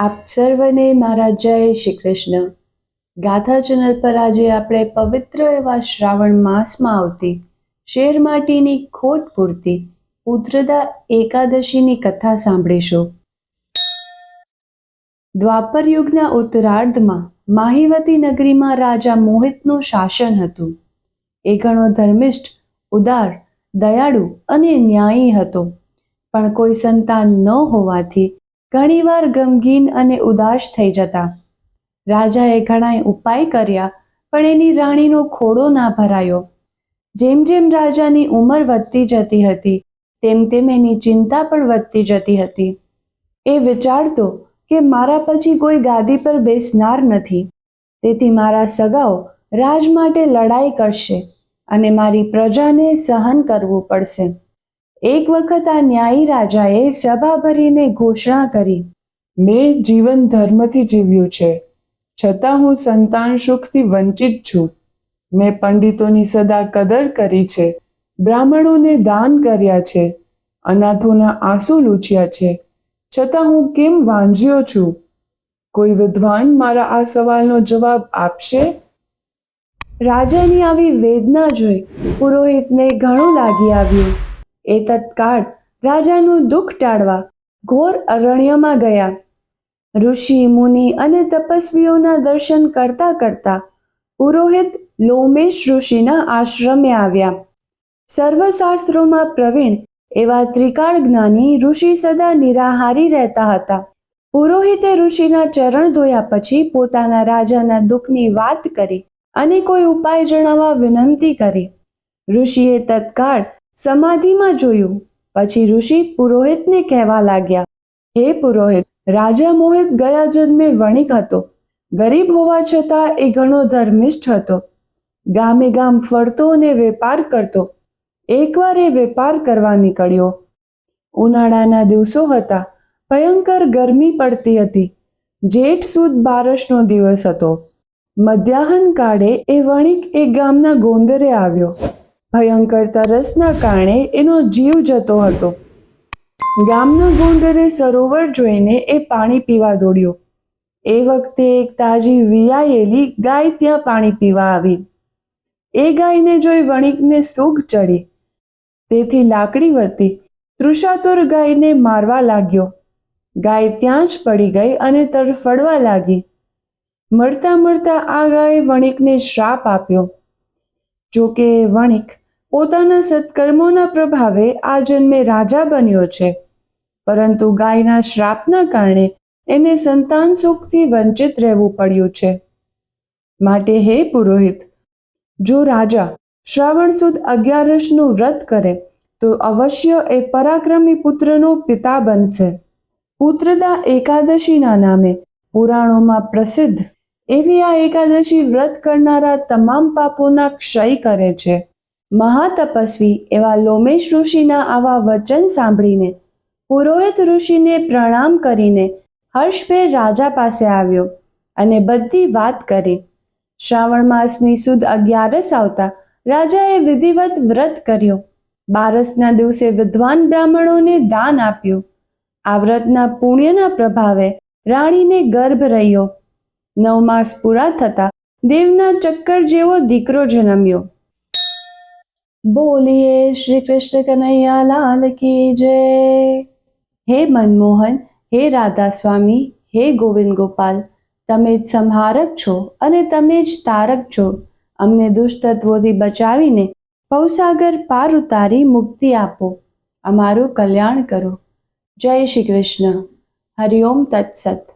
આપ સર્વને મારા જય શ્રી કૃષ્ણ. ગાથા ચેનલ પર આજે આપણે પવિત્ર એવા શ્રાવણ માસમાં આવતી શેરમાટીની ખોટ પૂરતી પુત્રદા એકાદશીની કથા સાંભળીશું. દ્વાપર યુગના ઉત્તરાર્ધમાં માહિવતી નગરીમાં રાજા મોહિતનું શાસન હતું. એ ઘણો ધર્મિષ્ઠ, ઉદાર, દયાળુ અને ન્યાયી હતો. પણ કોઈ સંતાન ન હોવાથી ઘણીવાર ગમગીન અને ઉદાસ થઈ જતા. રાજાએ ઘણાય ઉપાય કર્યા, પણ એની રાણીનો ખોડો ના ભરાયો. જેમ જેમ રાજાની ઉંમર વધતી જતી હતી તેમ તેમ એની ચિંતા પણ વધતી જતી હતી. એ વિચારતો કે મારા પછી કોઈ ગાદી પર બેસનાર નથી, તેથી મારા સગાઓ રાજ માટે લડાઈ કરશે અને મારી પ્રજાને સહન કરવું પડશે. એક વખત આ ન્યાયી રાજાએ સભા ભરીને ઘોષણા કરી, મેં જીવન ધર્મથી જીવ્યું છે, છતાં હું સંતાન સુખથી વંચિત છું. મેં પંડિતોની સદા કદર કરી છે, બ્રાહ્મણોને દાન કર્યા છે, અનાથોના આંસુ લૂછ્યા છે, છતાં હું કેમ વાંઝ્યો છું? કોઈ વિદ્વાન મારા આ સવાલનો જવાબ આપશે? રાજાની આવી વેદના જોઈ પુરોહિતને ઘણું લાગી આવ્યું. એ તત્કાળ રાજાનું દુઃખ ટાળવા ઘોર અરણ્યમાં ગયા. ઋષિ, મુનિ અને તપસ્વીઓના દર્શન કરતા કરતા પુરોહિત લોમેશ ઋષિના આશ્રમે આવ્યા. સર્વશાસ્ત્રોમાં પ્રવીણ એવા ત્રિકાળ જ્ઞાની ઋષિ સદા નિરાહારી રહેતા હતા. પુરોહિતે ઋષિના ચરણ ધોયા પછી પોતાના રાજાના દુઃખની વાત કરી અને કોઈ ઉપાય જણાવવા વિનંતી કરી. ઋષિએ તત્કાળ સમાધિમાં જોયું. પછી ઋષિ પુરોહિતને કહેવા લાગ્યા, હે પુરોહિત, રાજા મોહિત ગયા જન્મે વણિક હતો. ગરીબ હોવા છતાં એ ઘણો ધર્મિષ્ઠ હતો. ગામે ગામ ફરતો અને વેપાર કરતો. એકવાર એ વેપાર કરવા નીકળ્યો. ઉનાળાના દિવસો હતા. ભયંકર ગરમી પડતી હતી. જેઠ સુદ બારસનો દિવસ હતો. મધ્યાહન કાળે એ વણિક એક ગામના ગોંદરે આવ્યો. ભયંકર તરસના કારણે એનો જીવ જતો હતો. ગામના ગોંદરે સરોવર જોઈને એ પાણી પીવા દોડ્યો. એ વખતે એક તાજી વિયાયેલી ગાય ત્યાં પાણી પીવા આવી. એ ગાયને જોઈ વણિકને સૂગ ચડી. તેથી લાકડી વતી તૃષાતુર ગાયને મારવા લાગ્યો. ગાય ત્યાં જ પડી ગઈ અને તરફડવા લાગી. મળતા મળતા આ ગાયે વણિકને શ્રાપ આપ્યો. જોકે વણિક પોતાના સત્કર્મોના પ્રભાવે આ જન્મે રાજા બન્યો છે, પરંતુ ગાયના શ્રાપના કારણે એને સંતાન સુખથી વંચિત રહેવું પડ્યું છે. માટે હે પુરોહિત, જો રાજા શ્રાવણ સુદ 11નું વ્રત કરે તો અવશ્ય એ પરાક્રમી પુત્રનો પિતા બનશે. પુત્રદા એકાદશીના નામે પુરાણોમાં પ્રસિદ્ધ એવી આ એકાદશી વ્રત કરનારા તમામ પાપોના ક્ષય કરે છે. મહાતપસ્વી એવા લોમેશ ઋષિના આવા વચન સાંભળીને પુરોહિત ઋષિને પ્રણામ કરીને હર્ષભેર રાજા પાસે આવ્યો અને બધી વાત કરી. શ્રાવણ માસની સુદ 11 આવતા રાજાએ વિધિવત વ્રત કર્યું. બારસના દિવસે વિદ્વાન બ્રાહ્મણોને દાન આપ્યું. આ વ્રતના પુણ્યના પ્રભાવે રાણીને ગર્ભ રહ્યો. 9 માસ પૂરા થતા દેવના ચક્કર જેવો દીકરો જન્મ્યો. બોલીએ શ્રી કૃષ્ણ કનૈયા લાલ કી જય. હે મનમોહન, હે રાધા સ્વામી, હે ગોવિંદ ગોપાલ, તમે જ સંહારક છો અને તમે જ તારક છો. અમને દુષ્ટત્વોથી બચાવીને ભવસાગર પાર ઉતારી મુક્તિ આપો. અમારું કલ્યાણ કરો. જય શ્રી કૃષ્ણ. હરિઓમ તત્સત.